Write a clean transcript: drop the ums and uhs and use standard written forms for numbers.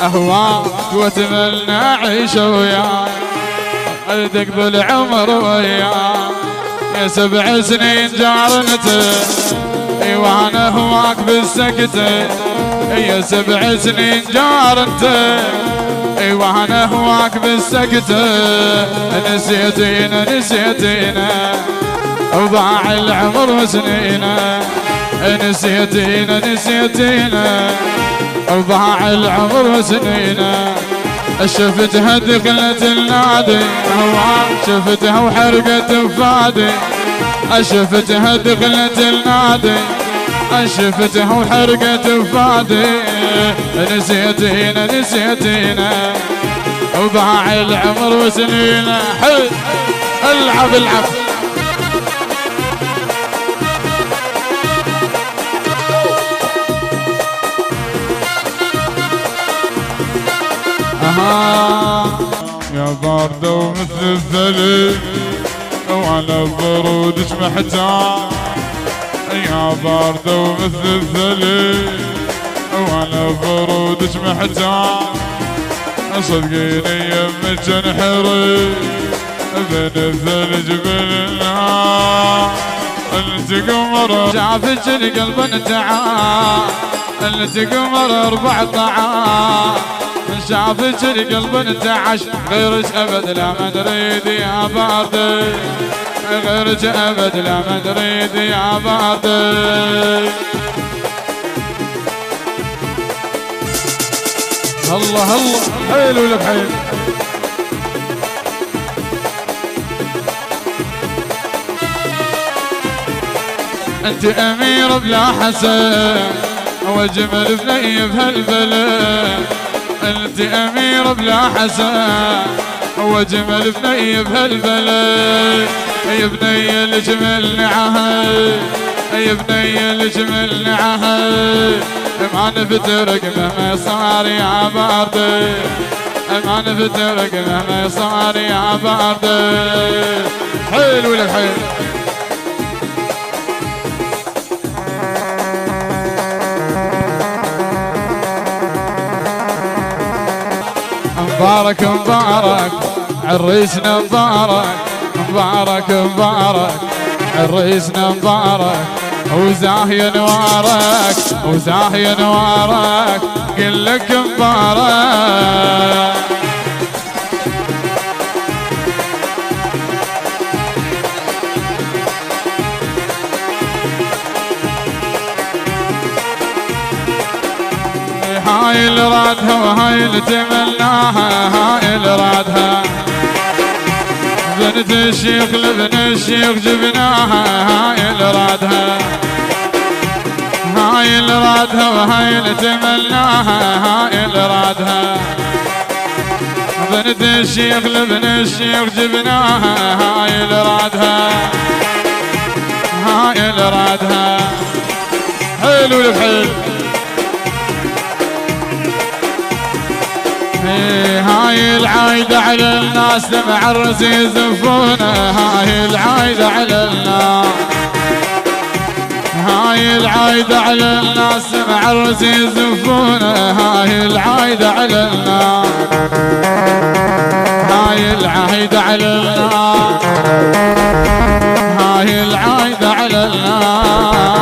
أهواك وأتمنى أعيش وياك أقضي العمر وياك يا 7 سنين جارنته وانا هواك بالسكتة يا 7 سنين جارنته وانا هواك بالسكتة نسيتينا نسيتينا وضاع العمر وسنينا نسيتينا نسيتينا وضاع العمر وسنينا شفتها دخلت النادي شفتها وحرقت بفادي شفتها دخلت النادي شفتها وحرقت بفادي نسيتينا نسيتينا وضاع العمر وسنينا حل العب العب يا باردة ومثل الثلج وعلى برودك محتاج يا باردة ومثل الثلج وعلى برودك محتاج صدقيني يمك انحرج بين الثلج بالنار انت قمر شافك القلب انتعى انت قمر 4 طعام شافك القلب انتعش غيرك ابد لا ما نريد يا باردة غيرك ابد لا ما نريد يا باردة الله الله حلو لك حلو انت امير بلا حسن وجمل بني بهالبلد انت امير بلا حسن وجمل بني بهالبلد يا بني الجمل نعهد يا بني الجمل نعهد ما نفترق مهما صار يا باردة ما نفترق مهما صار يا باردة حلو لك حلو مبارك مبارك عريسنا مبارك مبارك مبارك عريسنا مبارك وزاهي نوارك وزاهي نوارك قل لك مبارك هاي اللي رادها وهاي اللي تمناها هاي اللي رادها بنت الشيخ لبن الشيخ جبناها هاي اللي رادها هاي اللي رادها وهاي اللي تمناها هاي اللي رادها بنت الشيخ لبن الشيخ جبناها هاي اللي رادها هاي اللي رادها حلو الحلو هاي العايدة على الناس دمع الرز يزفونه هاي العايدة على الناس هاي العايدة على الناس دمع الرز يزفونه هاي العايدة على الناس هاي العايدة على الناس هاي العايدة على الناس